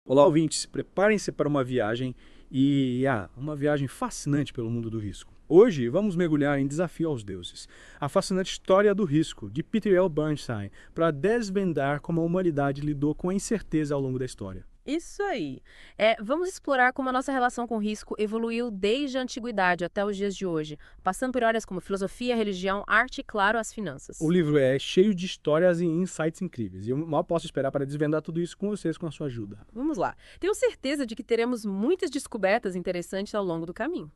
Olá, ouvintes, preparem-se para uma viagem uma viagem fascinante pelo mundo do risco. Hoje vamos mergulhar em Desafio aos Deuses, a fascinante história do risco de Peter L. Bernstein, para desvendar como a humanidade lidou com a incerteza ao longo da história. Isso aí. Vamos explorar como a nossa relação com o risco evoluiu desde a antiguidade até os dias de hoje, passando por áreas como filosofia, religião, arte e, claro, as O finanças. livro é cheio de histórias e insights incríveis, e eu mal posso esperar para desvendar tudo isso com vocês com a sua ajuda. Vamos lá. Tenho certeza de que teremos muitas descobertas interessantes ao longo do caminho.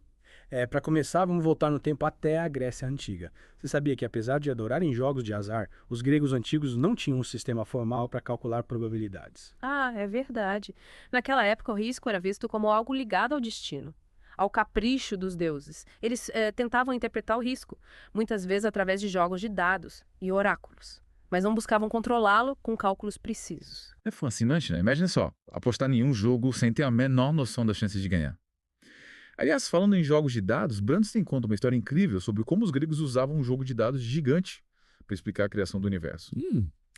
Para começar, vamos voltar no tempo até a Grécia Antiga. Você sabia que, apesar de adorarem jogos de azar, os gregos antigos não tinham um sistema formal para calcular probabilidades? Ah, é verdade. Naquela época, o risco era visto como algo ligado ao destino, ao capricho dos deuses. Eles tentavam interpretar o risco, muitas vezes através de jogos de dados e oráculos, mas não buscavam controlá-lo com cálculos precisos. É fascinante, né? Imagina só, apostar em um jogo sem ter a menor noção das chances de ganhar. Aliás, falando em jogos de dados, Bernstein conta uma história incrível sobre como os gregos usavam um jogo de dados gigante para explicar a criação do universo.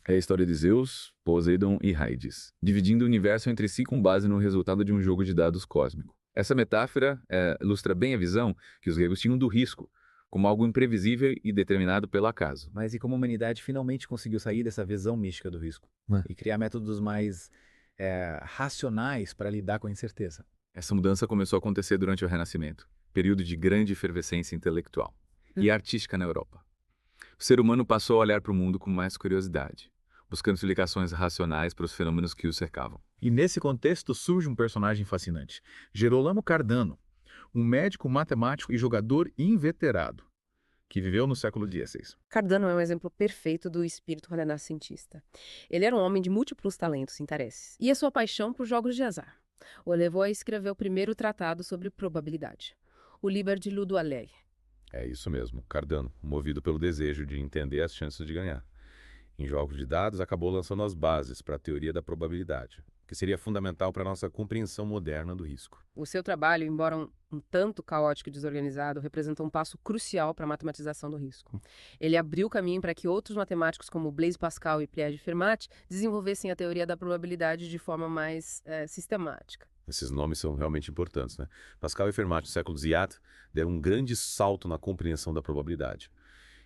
É a história de Zeus, Poseidon e Hades, dividindo o universo entre si com base no resultado de um jogo de dados cósmico. Essa metáfora ilustra bem a visão que os gregos tinham do risco, como algo imprevisível e determinado pelo acaso. Mas e como a humanidade finalmente conseguiu sair dessa visão mística do risco e criar métodos mais racionais para lidar com a incerteza? Essa mudança começou a acontecer durante o Renascimento, período de grande efervescência intelectual e artística na Europa. O ser humano passou a olhar para o mundo com mais curiosidade, buscando explicações racionais para os fenômenos que o cercavam. E nesse contexto surge um personagem fascinante, Gerolamo Cardano, um médico, matemático e jogador inveterado, que viveu no século XVI. Cardano é um exemplo perfeito do espírito renascentista. Ele era um homem de múltiplos talentos e interesses, e a sua paixão por jogos de azar o levou a escrever o primeiro tratado sobre probabilidade, o Liber de Ludo Allegri. É isso mesmo, Cardano, movido pelo desejo de entender as chances de ganhar. Em jogos de dados, acabou lançando as bases para a teoria da probabilidade, que seria fundamental para a nossa compreensão moderna do risco. O seu trabalho, embora um tanto caótico e desorganizado, representou um passo crucial para a matematização do risco. Ele abriu caminho para que outros matemáticos como Blaise Pascal e Pierre de Fermat desenvolvessem a teoria da probabilidade de forma mais sistemática. Esses nomes são realmente importantes, né? Pascal e Fermat, no século XVIII, deram um grande salto na compreensão da probabilidade.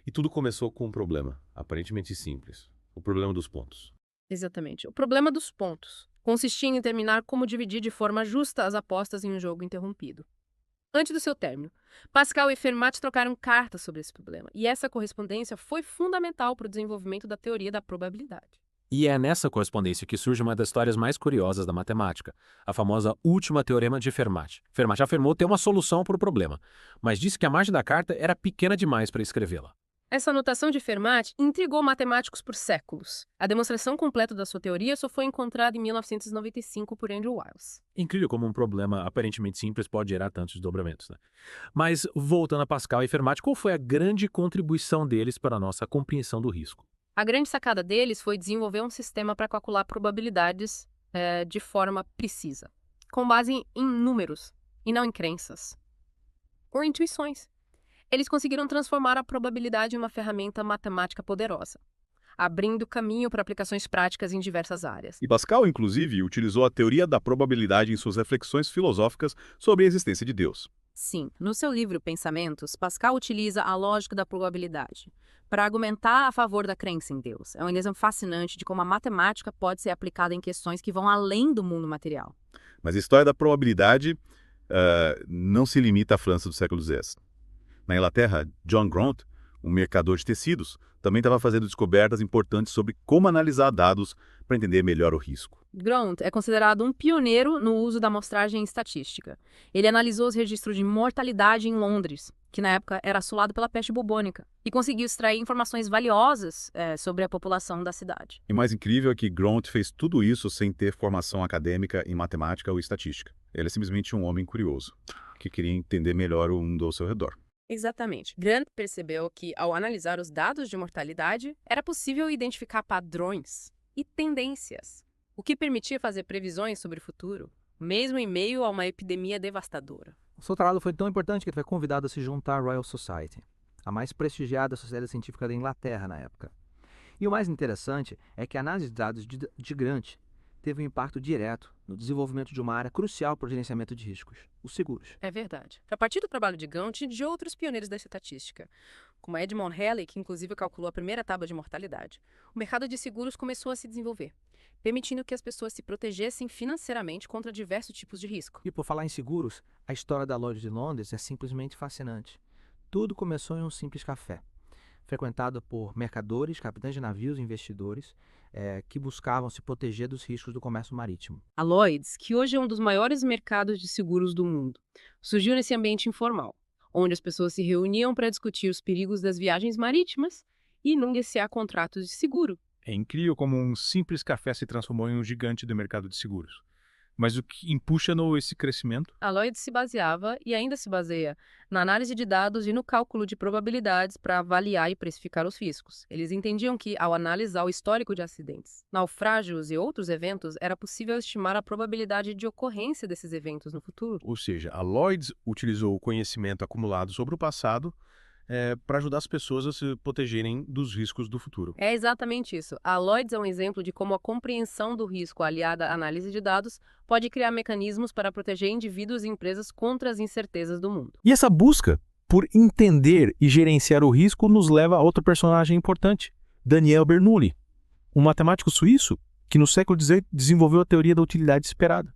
E tudo começou com um problema, aparentemente simples: o problema dos pontos. Exatamente. O problema dos pontos consistia em determinar como dividir de forma justa as apostas em um jogo interrompido. Antes do seu término, Pascal e Fermat trocaram cartas sobre esse problema, e essa correspondência foi fundamental para o desenvolvimento da teoria da probabilidade. E é nessa correspondência que surge uma das histórias mais curiosas da matemática, a famosa última teorema de Fermat. Fermat afirmou ter uma solução para o problema, mas disse que a margem da carta era pequena demais para escrevê-la. Essa anotação de Fermat intrigou matemáticos por séculos. A demonstração completa da sua teoria só foi encontrada em 1995 por Andrew Wiles. Incrível como um problema aparentemente simples pode gerar tantos desdobramentos, né? Mas, voltando a Pascal e Fermat, qual foi a grande contribuição deles para a nossa compreensão do risco? A grande sacada deles foi desenvolver um sistema para calcular probabilidades de forma precisa, com base em números e não em crenças ou intuições. Eles conseguiram transformar a probabilidade em uma ferramenta matemática poderosa, abrindo caminho para aplicações práticas em diversas áreas. E Pascal, inclusive, utilizou a teoria da probabilidade em suas reflexões filosóficas sobre a existência de Deus. Sim, no seu livro Pensamentos, Pascal utiliza a lógica da probabilidade para argumentar a favor da crença em Deus. É um exemplo fascinante de como a matemática pode ser aplicada em questões que vão além do mundo material. Mas a história da probabilidade não se limita à França do século X. Na Inglaterra, John Grant, um mercador de tecidos, também estava fazendo descobertas importantes sobre como analisar dados para entender melhor o risco. Grant é considerado um pioneiro no uso da amostragem estatística. Ele analisou os registros de mortalidade em Londres, que na época era assolado pela peste bubônica, e conseguiu extrair informações valiosas sobre a população da cidade. E mais incrível é que Grant fez tudo isso sem ter formação acadêmica em matemática ou estatística. Ele é simplesmente um homem curioso, que queria entender melhor o mundo ao seu redor. Exatamente. Grant percebeu que, ao analisar os dados de mortalidade, era possível identificar padrões e tendências, o que permitia fazer previsões sobre o futuro, mesmo em meio a uma epidemia devastadora. O seu trabalho foi tão importante que ele foi convidado a se juntar à Royal Society, a mais prestigiada sociedade científica da Inglaterra na época. E o mais interessante é que a análise de dados de Grant teve um impacto direto no desenvolvimento de uma área crucial para o gerenciamento de riscos, os seguros. É verdade. A partir do trabalho de Gaunt e de outros pioneiros da estatística, como Edmond Halley, que inclusive calculou a primeira tábua de mortalidade, o mercado de seguros começou a se desenvolver, permitindo que as pessoas se protegessem financeiramente contra diversos tipos de risco. E por falar em seguros, a história da Lloyd's de Londres é simplesmente fascinante. Tudo começou em um simples café, frequentado por mercadores, capitães de navios e investidores que buscavam se proteger dos riscos do comércio marítimo. A Lloyd's, que hoje é um dos maiores mercados de seguros do mundo, surgiu nesse ambiente informal, onde as pessoas se reuniam para discutir os perigos das viagens marítimas e negociar contratos de seguro. É incrível como um simples café se transformou em um gigante do mercado de seguros. Mas o que impulsionou esse crescimento? A Lloyd's se baseava, e ainda se baseia, na análise de dados e no cálculo de probabilidades para avaliar e precificar os riscos. Eles entendiam que, ao analisar o histórico de acidentes, naufrágios e outros eventos, era possível estimar a probabilidade de ocorrência desses eventos no futuro. Ou seja, a Lloyd's utilizou o conhecimento acumulado sobre o passado para ajudar as pessoas a se protegerem dos riscos do futuro. É exatamente isso. A Lloyd's é um exemplo de como a compreensão do risco aliada à análise de dados pode criar mecanismos para proteger indivíduos e empresas contra as incertezas do mundo. E essa busca por entender e gerenciar o risco nos leva a outro personagem importante, Daniel Bernoulli, um matemático suíço que no século XVIII desenvolveu a teoria da utilidade esperada.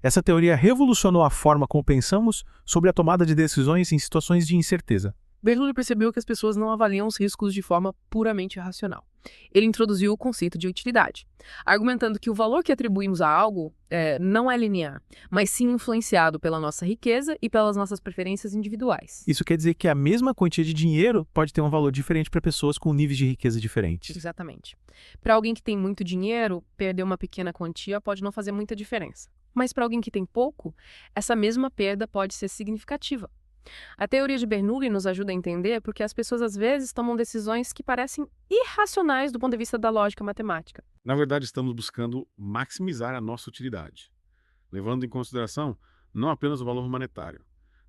Essa teoria revolucionou a forma como pensamos sobre a tomada de decisões em situações de incerteza. Bernoulli percebeu que as pessoas não avaliam os riscos de forma puramente racional. Ele introduziu o conceito de utilidade, argumentando que o valor que atribuímos a algo não é linear, mas sim influenciado pela nossa riqueza e pelas nossas preferências individuais. Isso quer dizer que a mesma quantia de dinheiro pode ter um valor diferente para pessoas com níveis de riqueza diferentes. Exatamente. Para alguém que tem muito dinheiro, perder uma pequena quantia pode não fazer muita diferença. Mas para alguém que tem pouco, essa mesma perda pode ser significativa. A teoria de Bernoulli nos ajuda a entender porque as pessoas às vezes tomam decisões que parecem irracionais do ponto de vista da lógica matemática. Na verdade, estamos buscando maximizar a nossa utilidade, levando em consideração não apenas o valor monetário,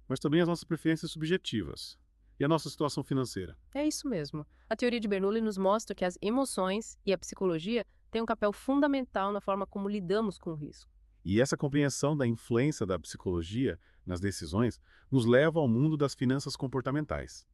mas também as nossas preferências subjetivas e a nossa situação financeira. É isso mesmo. A teoria de Bernoulli nos mostra que as emoções e a psicologia têm um papel fundamental na forma como lidamos com o risco. E essa compreensão da influência da psicologia nas decisões nos leva ao mundo das finanças comportamentais,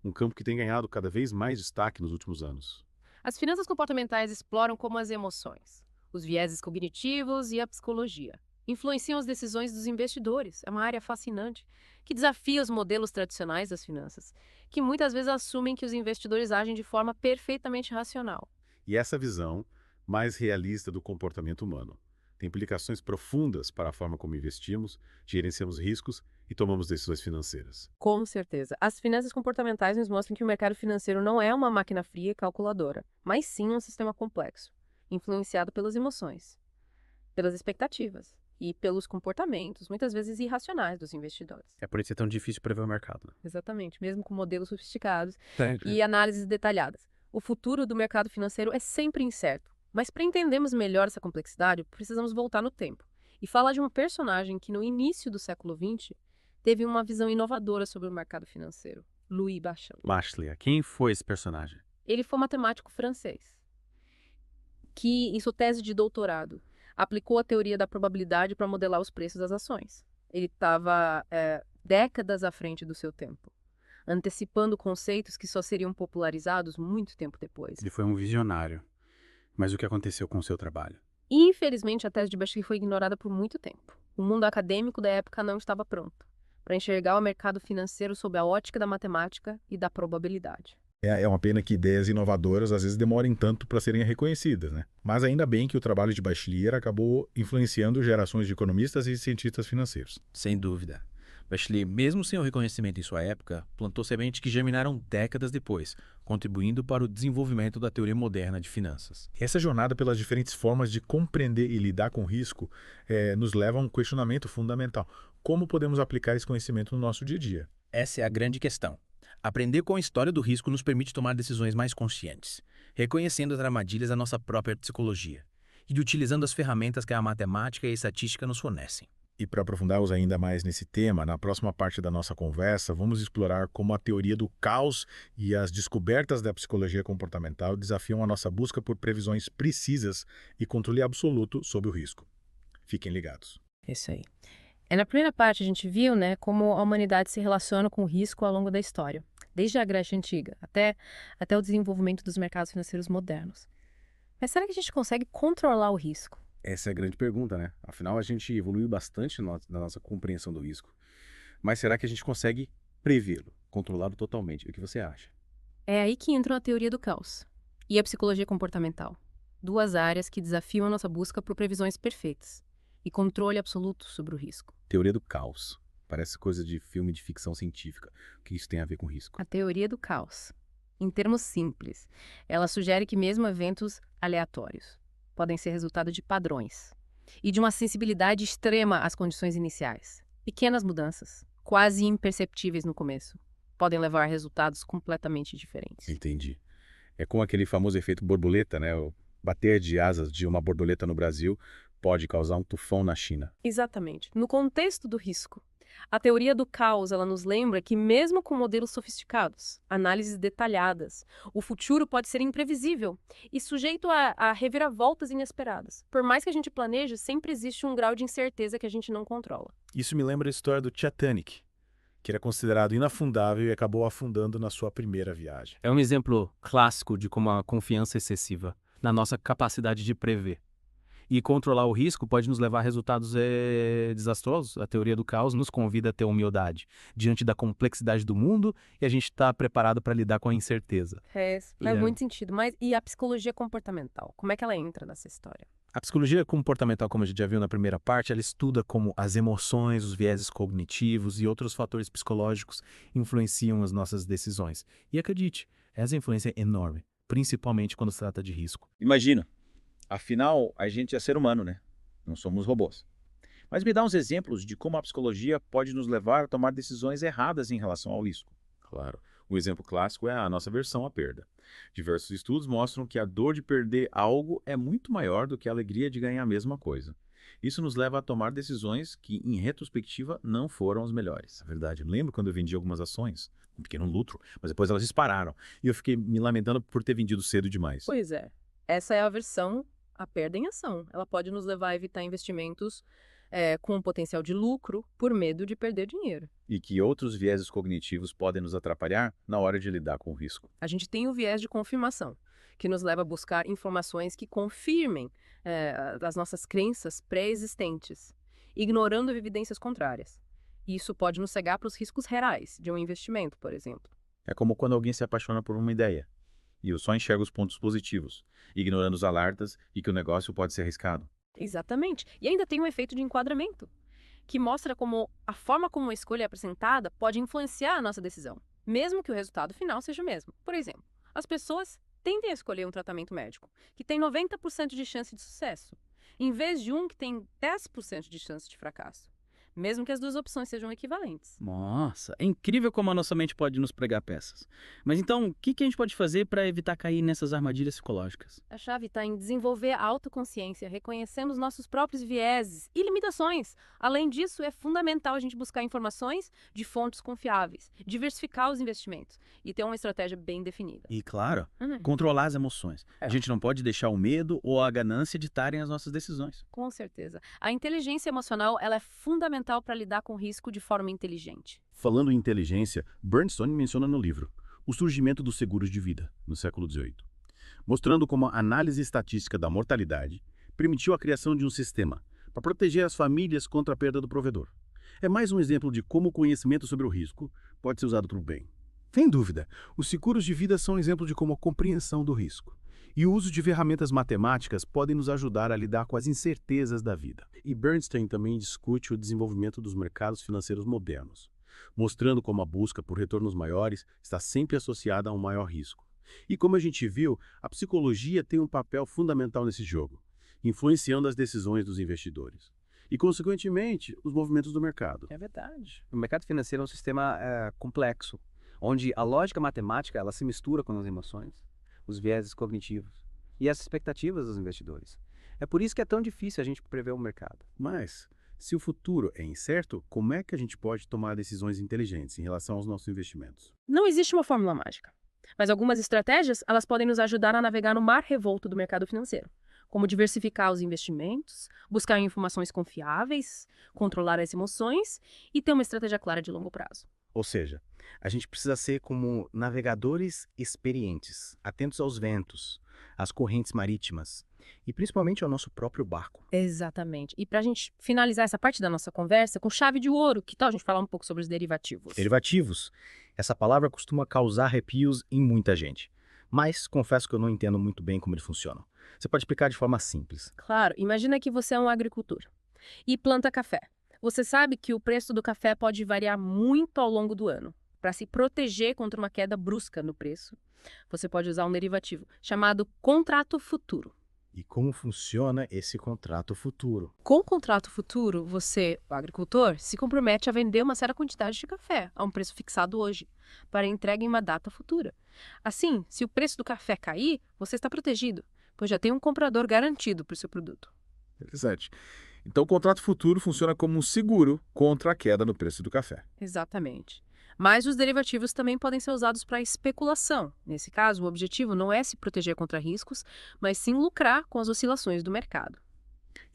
um campo que tem ganhado cada vez mais destaque nos últimos anos. As finanças comportamentais exploram como as emoções, os vieses cognitivos e a psicologia influenciam as decisões dos investidores. É uma área fascinante que desafia os modelos tradicionais das finanças, que muitas vezes assumem que os investidores agem de forma perfeitamente racional. E essa visão mais realista do comportamento humano tem implicações profundas para a forma como investimos, gerenciamos riscos e tomamos decisões financeiras. Com certeza. As finanças comportamentais nos mostram que o mercado financeiro não é uma máquina fria e calculadora, mas sim um sistema complexo, influenciado pelas emoções, pelas expectativas e pelos comportamentos, muitas vezes irracionais, dos investidores. É por isso que é tão difícil prever o mercado. Exatamente, mesmo com modelos sofisticados e análises detalhadas. O futuro do mercado financeiro é sempre incerto. Mas para entendermos melhor essa complexidade, precisamos voltar no tempo e falar de um personagem que no início do século XX teve uma visão inovadora sobre o mercado financeiro, Louis Bachelier. Quem foi esse personagem? Ele foi um matemático francês que, em sua tese de doutorado, aplicou a teoria da probabilidade para modelar os preços das ações. Ele estava décadas à frente do seu tempo, antecipando conceitos que só seriam popularizados muito tempo depois. Ele foi um visionário. Mas o que aconteceu com o seu trabalho? Infelizmente, a tese de Bachelier foi ignorada por muito tempo. O mundo acadêmico da época não estava pronto para enxergar o mercado financeiro sob a ótica da matemática e da probabilidade. É uma pena que ideias inovadoras às vezes demorem tanto para serem reconhecidas, né? Mas ainda bem que o trabalho de Bachelier acabou influenciando gerações de economistas e cientistas financeiros. Sem dúvida. Bachelier, mesmo sem o reconhecimento em sua época, plantou sementes que germinaram décadas depois, contribuindo para o desenvolvimento da teoria moderna de finanças. Essa jornada pelas diferentes formas de compreender e lidar com o risco nos leva a um questionamento fundamental. Como podemos aplicar esse conhecimento no nosso dia a dia? Essa é a grande questão. Aprender com a história do risco nos permite tomar decisões mais conscientes, reconhecendo as armadilhas da nossa própria psicologia e utilizando as ferramentas que a matemática e a estatística nos fornecem. E para aprofundarmos ainda mais nesse tema, na próxima parte da nossa conversa, vamos explorar como a teoria do caos e as descobertas da psicologia comportamental desafiam a nossa busca por previsões precisas e controle absoluto sobre o risco. Fiquem ligados. Isso aí. Na primeira parte a gente viu, né, como a humanidade se relaciona com o risco ao longo da história, desde a Grécia Antiga até o desenvolvimento dos mercados financeiros modernos. Mas será que a gente consegue controlar o risco? Essa é a grande pergunta, né? Afinal, a gente evoluiu bastante na nossa compreensão do risco. Mas será que a gente consegue prevê-lo, controlá-lo totalmente? O que você acha? É aí que entra a teoria do caos e a psicologia comportamental. Duas áreas que desafiam a nossa busca por previsões perfeitas e controle absoluto sobre o risco. Teoria do caos. Parece coisa de filme de ficção científica. O que isso tem a ver com risco? A teoria do caos, em termos simples, ela sugere que mesmo eventos aleatórios podem ser resultado de padrões e de uma sensibilidade extrema às condições iniciais. Pequenas mudanças, quase imperceptíveis no começo, podem levar a resultados completamente diferentes. Entendi. É como aquele famoso efeito borboleta, né? O bater de asas de uma borboleta no Brasil pode causar um tufão na China. Exatamente. No contexto do risco, a teoria do caos ela nos lembra que mesmo com modelos sofisticados, análises detalhadas, o futuro pode ser imprevisível e sujeito a reviravoltas inesperadas. Por mais que a gente planeje, sempre existe um grau de incerteza que a gente não controla. Isso me lembra a história do Titanic, que era considerado inafundável e acabou afundando na sua primeira viagem. É um exemplo clássico de como a confiança excessiva na nossa capacidade de prever e controlar o risco pode nos levar a resultados desastrosos. A teoria do caos nos convida a ter humildade diante da complexidade do mundo e a gente está preparado para lidar com a incerteza. Faz muito sentido. Mas e a psicologia comportamental? Como é que ela entra nessa história? A psicologia comportamental, como a gente já viu na primeira parte, ela estuda como as emoções, os vieses cognitivos e outros fatores psicológicos influenciam as nossas decisões. E acredite, essa influência é enorme, principalmente quando se trata de risco. Imagina. Afinal, a gente é ser humano, né? Não somos robôs. Mas me dá uns exemplos de como a psicologia pode nos levar a tomar decisões erradas em relação ao risco. Claro. O exemplo clássico é a nossa aversão à perda. Diversos estudos mostram que a dor de perder algo é muito maior do que a alegria de ganhar a mesma coisa. Isso nos leva a tomar decisões que, em retrospectiva, não foram as melhores. É verdade. Eu lembro quando eu vendi algumas ações, um pequeno lucro, mas depois elas dispararam. E eu fiquei me lamentando por ter vendido cedo demais. Pois é. Essa é a aversão à perda em ação. Ela pode nos levar a evitar investimentos com um potencial de lucro por medo de perder dinheiro. E que outros vieses cognitivos podem nos atrapalhar na hora de lidar com o risco. A gente tem o viés de confirmação, que nos leva a buscar informações que confirmem as nossas crenças pré-existentes, ignorando evidências contrárias. Isso pode nos cegar para os riscos reais de um investimento, por exemplo. É como quando alguém se apaixona por uma ideia e eu só enxergo os pontos positivos, ignorando os alertas e que o negócio pode ser arriscado. Exatamente. E ainda tem um efeito de enquadramento, que mostra como a forma como a escolha é apresentada pode influenciar a nossa decisão, mesmo que o resultado final seja o mesmo. Por exemplo, as pessoas tendem a escolher um tratamento médico que tem 90% de chance de sucesso, em vez de um que tem 10% de chance de fracasso, mesmo que as duas opções sejam equivalentes. Nossa, é incrível como a nossa mente pode nos pregar peças. Mas então, o que a gente pode fazer para evitar cair nessas armadilhas psicológicas? A chave está em desenvolver a autoconsciência, reconhecendo os nossos próprios vieses e limitações. Além disso, é fundamental a gente buscar informações de fontes confiáveis, diversificar os investimentos e ter uma estratégia bem definida. E, claro, controlar as emoções. A gente não pode deixar o medo ou a ganância ditarem as nossas decisões. Com certeza. A inteligência emocional ela é fundamental para lidar com o risco de forma inteligente. Falando em inteligência, Bernstein menciona no livro o surgimento dos seguros de vida, no século XVIII, mostrando como a análise estatística da mortalidade permitiu a criação de um sistema para proteger as famílias contra a perda do provedor. É mais um exemplo de como o conhecimento sobre o risco pode ser usado para o bem. Sem dúvida, os seguros de vida são um exemplo de como a compreensão do risco e o uso de ferramentas matemáticas podem nos ajudar a lidar com as incertezas da vida. E Bernstein também discute o desenvolvimento dos mercados financeiros modernos, mostrando como a busca por retornos maiores está sempre associada a um maior risco. E como a gente viu, a psicologia tem um papel fundamental nesse jogo, influenciando as decisões dos investidores e, consequentemente, os movimentos do mercado. É verdade. O mercado financeiro é um sistema complexo, onde a lógica matemática ela se mistura com as emoções, os vieses cognitivos e as expectativas dos investidores. É por isso que é tão difícil a gente prever o mercado. Mas, Se o futuro é incerto, como é que a gente pode tomar decisões inteligentes em relação aos nossos investimentos? Não existe uma fórmula mágica, mas algumas estratégias elas podem nos ajudar a navegar no mar revolto do mercado financeiro, como diversificar os investimentos, buscar informações confiáveis, controlar as emoções e ter uma estratégia clara de longo prazo. Ou seja, a gente precisa ser como navegadores experientes, atentos aos ventos, às correntes marítimas e principalmente ao nosso próprio barco. Exatamente. E para a gente finalizar essa parte da nossa conversa com chave de ouro, que tal a gente falar um pouco sobre os derivativos? Derivativos. Essa palavra costuma causar arrepios em muita gente, mas confesso que eu não entendo muito bem como eles funcionam. Você pode explicar de forma simples. Claro, imagina que você é um agricultor e planta café. Você sabe que o preço do café pode variar muito ao longo do ano. Para se proteger contra uma queda brusca no preço, você pode usar um derivativo chamado contrato futuro. E como funciona esse contrato futuro? Com o contrato futuro, você, o agricultor, se compromete a vender uma certa quantidade de café a um preço fixado hoje, para entrega em uma data futura. Assim, se o preço do café cair, você está protegido, pois já tem um comprador garantido para o seu produto. Interessante. Então, o contrato futuro funciona como um seguro contra a queda no preço do café. Exatamente. Mas os derivativos também podem ser usados para especulação. Nesse caso, o objetivo não é se proteger contra riscos, mas sim lucrar com as oscilações do mercado.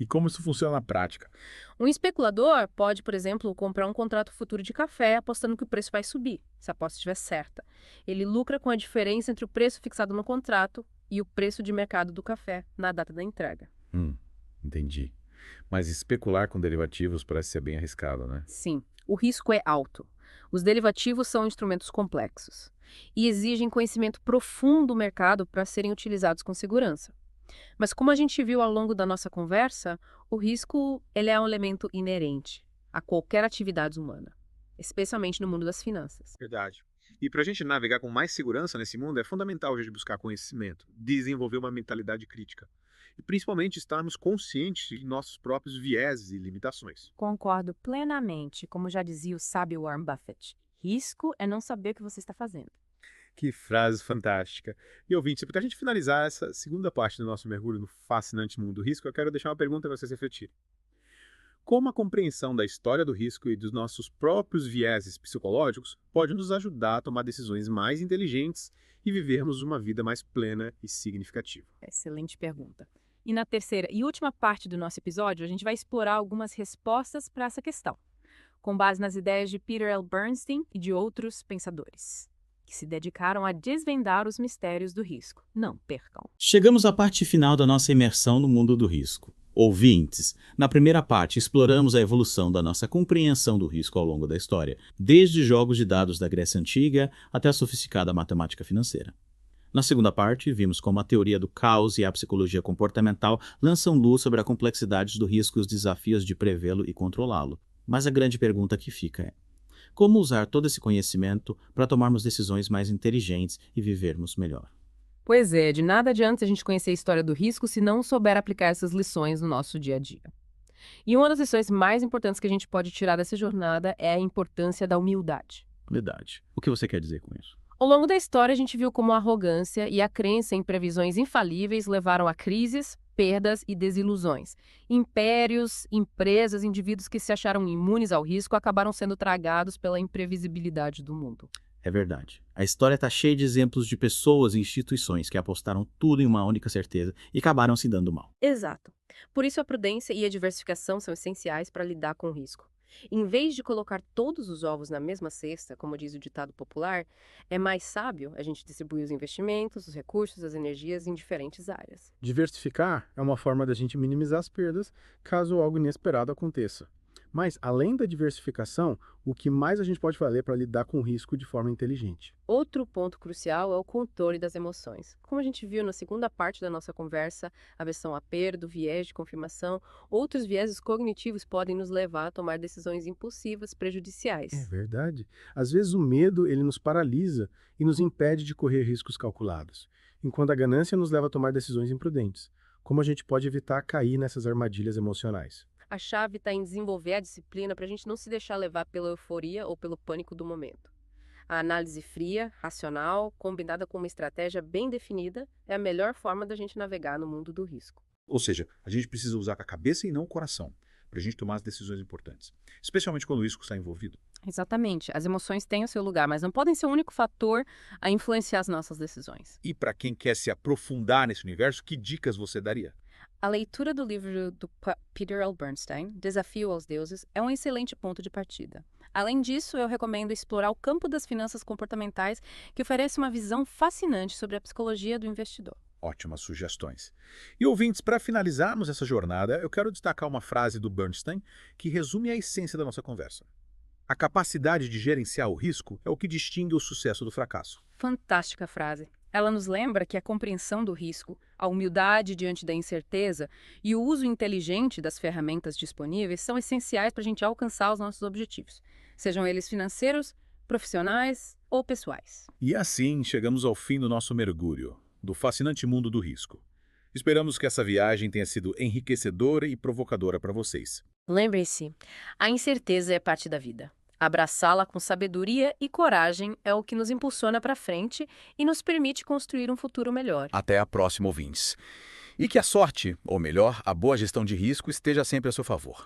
E como isso funciona na prática? Um especulador pode, por exemplo, comprar um contrato futuro de café apostando que o preço vai subir, se a aposta estiver certa. Ele lucra com a diferença entre o preço fixado no contrato e o preço de mercado do café na data da entrega. Entendi. Mas especular com derivativos parece ser bem arriscado, né? Sim, o risco é alto. Os derivativos são instrumentos complexos e exigem conhecimento profundo do mercado para serem utilizados com segurança. Mas como a gente viu ao longo da nossa conversa, o risco ele é um elemento inerente a qualquer atividade humana, especialmente no mundo das finanças. Verdade. E para a gente navegar com mais segurança nesse mundo, é fundamental a gente buscar conhecimento, desenvolver uma mentalidade crítica. E principalmente estarmos conscientes de nossos próprios vieses e limitações. Concordo plenamente, como já dizia o sábio Warren Buffett. Risco é não saber o que você está fazendo. Que frase fantástica. E ouvinte, para a gente finalizar essa segunda parte do nosso mergulho no fascinante mundo do risco, eu quero deixar uma pergunta para vocês refletirem. Como a compreensão da história do risco e dos nossos próprios vieses psicológicos pode nos ajudar a tomar decisões mais inteligentes e vivermos uma vida mais plena e significativa? Excelente pergunta. E na terceira e última parte do nosso episódio, a gente vai explorar algumas respostas para essa questão, com base nas ideias de Peter L. Bernstein e de outros pensadores, que se dedicaram a desvendar os mistérios do risco. Não percam. Chegamos à parte final da nossa imersão no mundo do risco. Ouvintes, na primeira parte exploramos a evolução da nossa compreensão do risco ao longo da história, desde jogos de dados da Grécia Antiga até a sofisticada matemática financeira. Na segunda parte, vimos como a teoria do caos e a psicologia comportamental lançam luz sobre a complexidade do risco e os desafios de prevê-lo e controlá-lo. Mas a grande pergunta que fica é: como usar todo esse conhecimento para tomarmos decisões mais inteligentes e vivermos melhor? Pois é, de nada adianta a gente conhecer a história do risco se não souber aplicar essas lições no nosso dia a dia. E uma das lições mais importantes que a gente pode tirar dessa jornada é a importância da humildade. Humildade. O que você quer dizer com isso? Ao longo da história, a gente viu como a arrogância e a crença em previsões infalíveis levaram a crises, perdas e desilusões. Impérios, empresas, indivíduos que se acharam imunes ao risco acabaram sendo tragados pela imprevisibilidade do mundo. É verdade. A história está cheia de exemplos de pessoas e instituições que apostaram tudo em uma única certeza e acabaram se dando mal. Exato. Por isso a prudência e a diversificação são essenciais para lidar com o risco. Em vez de colocar todos os ovos na mesma cesta, como diz o ditado popular, é mais sábio a gente distribuir os investimentos, os recursos, as energias em diferentes áreas. Diversificar é uma forma da gente minimizar as perdas caso algo inesperado aconteça. Mas, além da diversificação, o que mais a gente pode fazer para lidar com o risco de forma inteligente? Outro ponto crucial é o controle das emoções. Como a gente viu na segunda parte da nossa conversa, a versão a perda, o viés de confirmação, outros vieses cognitivos podem nos levar a tomar decisões impulsivas, prejudiciais. É verdade. Às vezes o medo ele nos paralisa e nos impede de correr riscos calculados, enquanto a ganância nos leva a tomar decisões imprudentes. Como a gente pode evitar cair nessas armadilhas emocionais? A chave está em desenvolver a disciplina para a gente não se deixar levar pela euforia ou pelo pânico do momento. A análise fria, racional, combinada com uma estratégia bem definida, é a melhor forma da gente navegar no mundo do risco. Ou seja, a gente precisa usar a cabeça e não o coração, para a gente tomar as decisões importantes, especialmente quando o risco está envolvido. Exatamente. As emoções têm o seu lugar, mas não podem ser o único fator a influenciar as nossas decisões. E para quem quer se aprofundar nesse universo, que dicas você daria? A leitura do livro do Peter L. Bernstein, Desafio aos Deuses, é um excelente ponto de partida. Além disso, eu recomendo explorar o campo das finanças comportamentais, que oferece uma visão fascinante sobre a psicologia do investidor. Ótimas sugestões. E ouvintes, para finalizarmos essa jornada, eu quero destacar uma frase do Bernstein que resume a essência da nossa conversa. A capacidade de gerenciar o risco é o que distingue o sucesso do fracasso. Fantástica frase. Ela nos lembra que a compreensão do risco, a humildade diante da incerteza e o uso inteligente das ferramentas disponíveis são essenciais para a gente alcançar os nossos objetivos, sejam eles financeiros, profissionais ou pessoais. E assim chegamos ao fim do nosso mergulho, do fascinante mundo do risco. Esperamos que essa viagem tenha sido enriquecedora e provocadora para vocês. Lembre-se, a incerteza é parte da vida. Abraçá-la com sabedoria e coragem é o que nos impulsiona para frente e nos permite construir um futuro melhor. Até a próxima, ouvintes. E que a sorte, ou melhor, a boa gestão de risco, esteja sempre a seu favor.